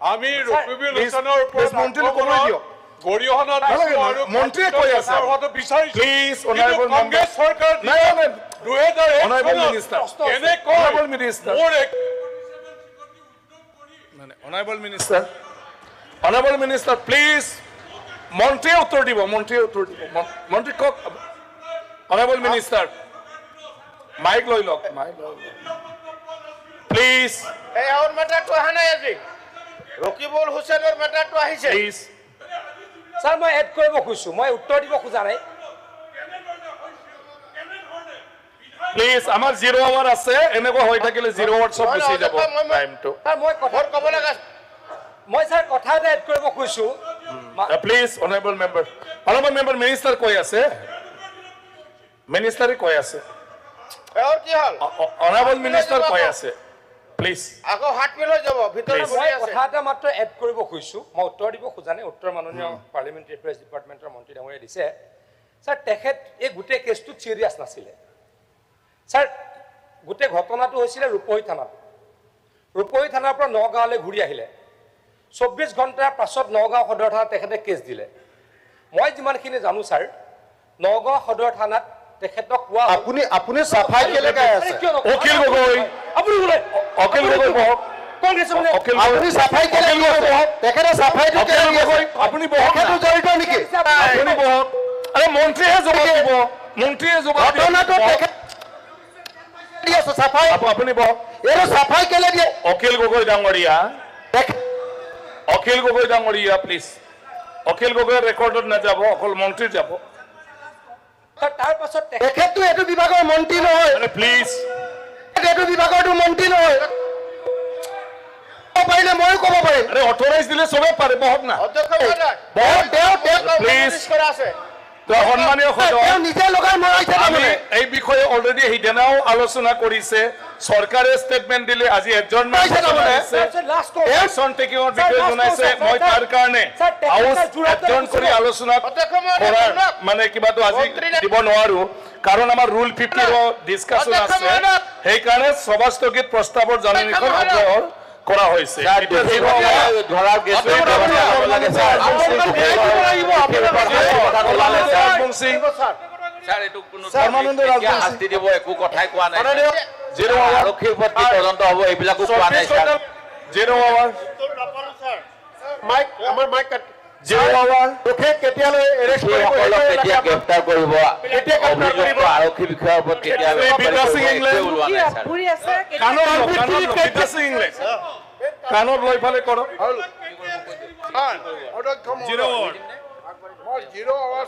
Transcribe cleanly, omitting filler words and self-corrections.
আমি ৰকিবুল হুছেইনৰ ওপৰত মন্ত্ৰীক ক'বলৈ দিয়ক গৰিহণা মন্ত্ৰীয়ে কৈ আছে প্লিজ অনাৰেবল কংগ্ৰেছ চৰকাৰ 2001 honourable minister honourable minister honourable minister honourable minister please মন্ত্ৰীয়ে উত্তৰ দিব মন্ত্ৰী কওক অনাৰেবল মিনিষ্টাৰ মাইক লৈ লওক প্লিজ এই আউট মেটাৰটো অহা নাই আজি ৰকিবুল হুছেইনৰ মেটাৰটো আহিছে প্লিজ স্যাৰ মই এড কৰিব খুজিছো মই উত্তৰ দিব খোজা নাই প্লিজ আমাৰ 0 আৱাৰ আছে এনেকুৱা হৈ থাকিলে 0 আৱাৰ সব গুচি যাব টাইমটো স্যার মই কথা ক'ব লগা মই স্যার কথা এটা এড কৰিব খুজিছো প্লিজ অনাৰেবল মেম্বাৰ মিনিষ্টাৰ কৈ আছে মিনিষ্টাৰে কৈ আছে এওৰ কি হল অনাৰেবল মিনিষ্টাৰ কৈ আছে প্লিজ আকৌ হাত মিল হৈ যাব ভিতৰত মই কথা এটা মাত্ৰ এড কৰিব খুজিছো মই উত্তৰ দিব খোজা নাই উত্তৰ মাননীয় পাৰ্লিমেণ্টাৰী এফেয়াৰ্ছ ডিপাৰ্টমেণ্টৰ মন্ত্ৰী ডাঙৰীয়া দিছে স্যাৰ তেখেত এই গোটেই কেছটো চিৰিয়াছ নাছিলে স্যাৰ গোটেই ঘটনাটো হৈছিলে ৰূপহী থানাৰ পৰা নগাঁৱলৈ ঘূৰি আহিলে 24 ঘণ্টাৰ পাছত নগাঁও সদৰ থানাত তেখেতে কেছ দিলে মই যিমানখিনি জানো স্যাৰ নগাঁও সদৰ থানাত তেখেতক কোৱা আপুনি সাফাই কেলে গায় আছে অখিল গগৈ আপুনি বোলে অখিল গগৈ বহক কংগ্ৰেছ মানে আপুনি সাফাই কেলে বহক তেখেতে সাফাইটো কেলে গগৈ আপুনি বহক তেখেতো জড়িত নেকি আপুনি বহক আৰে মন্ত্ৰীয়ে জবাব দিব মন্ত্ৰীয়ে জবাব ঘটনাটো তেখেত দি আছে সাফাই আপুনি বহক এৰো সাফাই কেলে দিয়ে অখিল গগৈ ডাঙৰীয়া প্লিজ অখিল গগৈৰ ৰেকৰ্ডত নাযাব অকল মন্ত্ৰী যাব তাৰ পাছত তেখেতটো এইটো বিভাগৰ মন্ত্ৰী নহয় প্লিজ এইটো বিভাগৰটো মন্ত্ৰী নহয় পাৰিলে ময়ো ক'ব পাৰিম আৰে অথৰাইজ দিলে সবে পাৰে বহক না প্লিজ সন্মানীয় তেওঁ নিজে লগাই মৰাইছে আমি এই বিষয়ে অলৰেডি সিদিনাও আলোচনা কৰিছে চৰকাৰে ষ্টেটমেণ্ট দিলে আজি এডজৰ্ণমেণ্ট একশ্যন টেকিঙৰ বিষয়ে জনাইছে মই তাৰ কাৰণে হাউচ এডজৰ্ণ কৰি আলোচনা কৰাৰ মানে কিবাটো আজি দিব নোৱাৰো কাৰণ আমাৰ ৰুল 50 ডিছকাছন আছে সেইকাৰণে সভাস্থগিত প্ৰস্তাৱৰ জাননীখন অগ্ৰহৰ কৰা হৈছে শাস্তি দিব একো কথাই কোৱা নাই আৰক্ষীৰ ওপৰত তদন্ত হ'ব এইবিলাকো কোৱা নাই কেতিয়ালৈ গ্ৰেপ্তাৰ কৰিব অভিযুক্ত আৰক্ষী বিষয়াৰ ওপৰত কেতিয়া কাণত লৈ ফালে কৰক জিৰ' আৱাৰ